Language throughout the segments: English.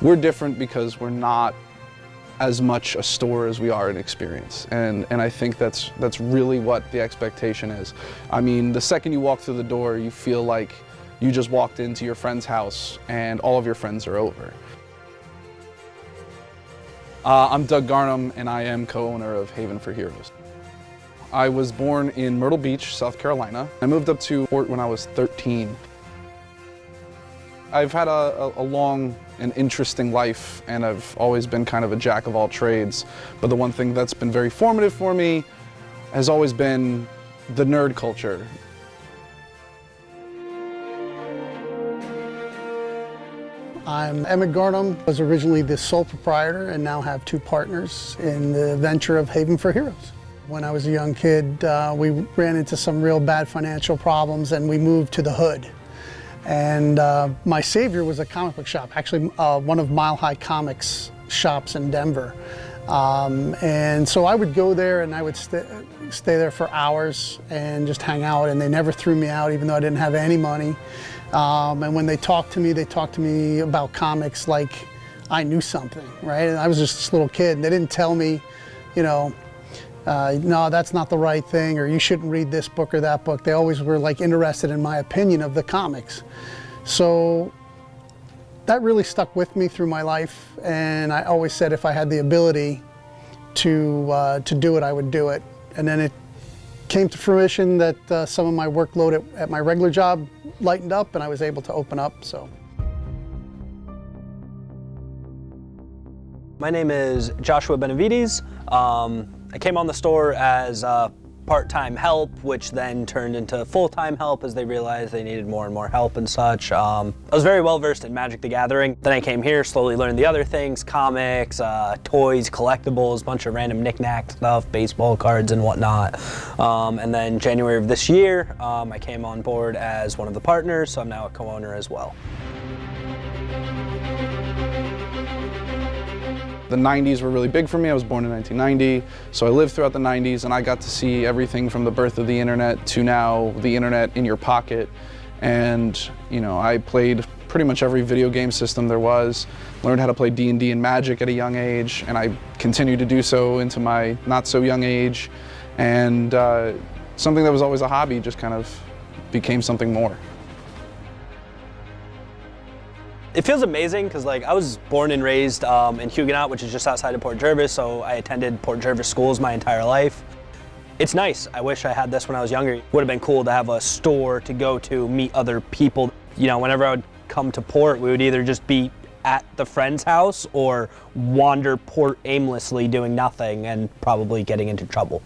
We're different because we're not as much a store as we are an experience. And I think that's really what the expectation is. I mean, the second you walk through the door, you feel like you just walked into your friend's house and all of your friends are over. I'm Doug Garnham, and I am co-owner of Haven for Heroes. I was born in Myrtle Beach, South Carolina. I moved up to Fort when I was 13. I've had a long and interesting life, and I've always been kind of a jack of all trades. But the one thing that's been very formative for me has always been the nerd culture. I'm Emmett Garnham, was originally the sole proprietor and now have 2 partners in the venture of Haven for Heroes. When I was a young kid, we ran into some real bad financial problems and we moved to the hood. And my savior was a comic book shop, actually one of Mile High Comics shops in Denver. And so I would go there and I would stay there for hours and just hang out, and they never threw me out even though I didn't have any money. And when they talked to me about comics like I knew something, right? And I was just this little kid, and they didn't tell me, you know, no, that's not the right thing, or you shouldn't read this book or that book. They always were like interested in my opinion of the comics. So that really stuck with me through my life, and I always said if I had the ability to do it, I would do it. And then it came to fruition that some of my workload at my regular job lightened up and I was able to open up. So. My name is Joshua Benavides. I came on the store as part-time help, which then turned into full-time help as they realized they needed more and more help and such. I was very well versed in Magic the Gathering. Then I came here, slowly learned the other things, comics, toys, collectibles, bunch of random knick-knack stuff, baseball cards and whatnot. And then January of this year, I came on board as one of the partners, so I'm now a co-owner as well. The 90s were really big for me. I was born in 1990, so I lived throughout the 90s, and I got to see everything from the birth of the internet to now the internet in your pocket. And you know, I played pretty much every video game system there was, learned how to play D&D and Magic at a young age, and I continued to do so into my not so young age. And something that was always a hobby just kind of became something more. It feels amazing because like I was born and raised in Huguenot, which is just outside of Port Jervis, so I attended Port Jervis schools my entire life. It's nice. I wish I had this when I was younger. It would have been cool to have a store to go to, meet other people. You know, whenever I would come to Port, we would either just be at the friend's house or wander Port aimlessly doing nothing and probably getting into trouble.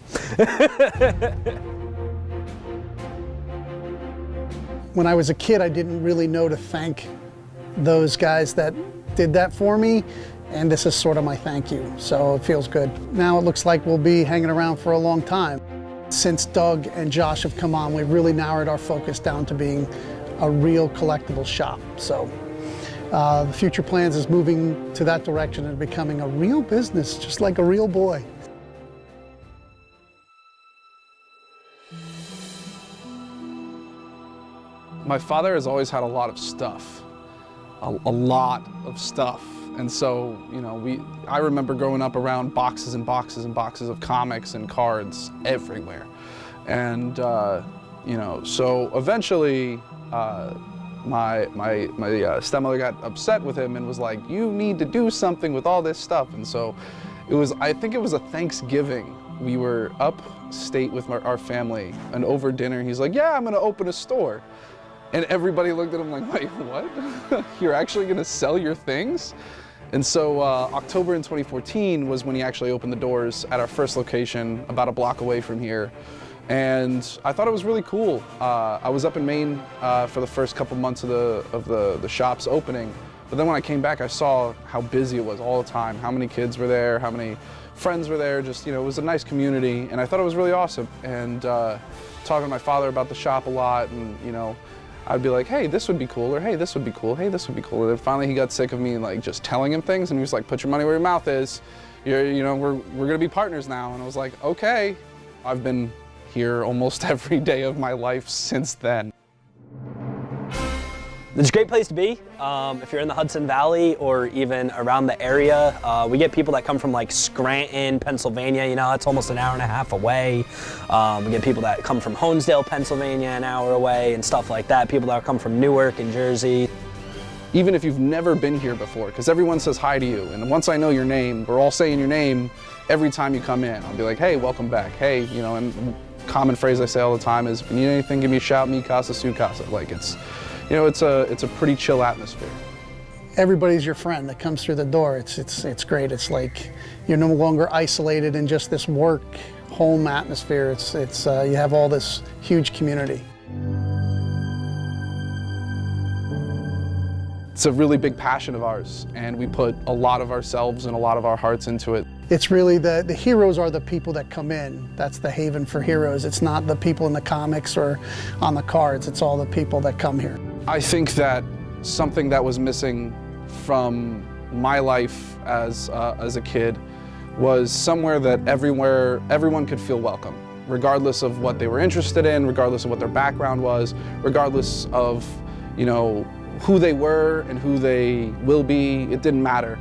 When I was a kid, I didn't really know to thank those guys that did that for me, and this is sort of my thank you, so it feels good. Now it looks like we'll be hanging around for a long time. Since Doug and Josh have come on, we've really narrowed our focus down to being a real collectible shop. So the future plans is moving to that direction and becoming a real business, just like a real boy. My father has always had a lot of stuff. A lot of stuff, and so you know, I remember growing up around boxes and boxes and boxes of comics and cards everywhere, and you know, so eventually my stepmother got upset with him and was like, "You need to do something with all this stuff." And so it was, I think it was a Thanksgiving. We were upstate with our family, and over dinner he's like, "Yeah, I'm gonna open a store." And everybody looked at him like, wait, what? You're actually gonna sell your things? And so October in 2014 was when he actually opened the doors at our first location about a block away from here. And I thought it was really cool. I was up in Maine for the first couple months of the shop's opening. But then when I came back, I saw how busy it was all the time, how many kids were there, how many friends were there. Just, you know, it was a nice community, and I thought it was really awesome. And talking to my father about the shop a lot, and you know, I'd be like, hey, this would be cool, or hey, this would be cool, hey, this would be cool. And then finally he got sick of me like just telling him things, and he was like, put your money where your mouth is. You know, we're gonna be partners now. And I was like, okay. I've been here almost every day of my life since then. It's a great place to be if you're in the Hudson Valley or even around the area. We get people that come from like Scranton, Pennsylvania, you know, it's almost an hour and a half away. We get people that come from Honesdale, Pennsylvania, an hour away and stuff like that. People that come from Newark and Jersey. Even if you've never been here before, because everyone says hi to you, and once I know your name, we're all saying your name every time you come in. I'll be like, hey, welcome back. Hey, you know, and common phrase I say all the time is, if you need anything, give me a shout, mi casa, su casa. Like it's, you know, it's a pretty chill atmosphere. Everybody's your friend that comes through the door. It's great. It's like you're no longer isolated in just this work home atmosphere. You have all this huge community. It's a really big passion of ours, and we put a lot of ourselves and a lot of our hearts into it. It's really the heroes are the people that come in. That's the haven for heroes. It's not the people in the comics or on the cards. It's all the people that come here. I think that something that was missing from my life as a kid was somewhere that everyone could feel welcome, regardless of what they were interested in, regardless of what their background was, regardless of, you know, who they were and who they will be. It didn't matter.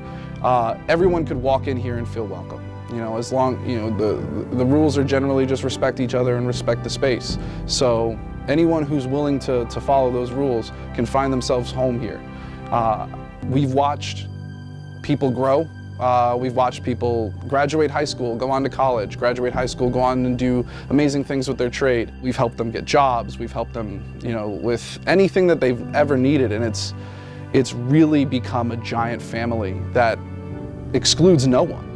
Everyone could walk in here and feel welcome. You know, as long, you know, the rules are generally just respect each other and respect the space. So anyone who's willing to follow those rules can find themselves home here. We've watched people grow. We've watched people graduate high school, go on to college, graduate high school, go on and do amazing things with their trade. We've helped them get jobs. We've helped them, you know, with anything that they've ever needed. And it's really become a giant family that excludes no one.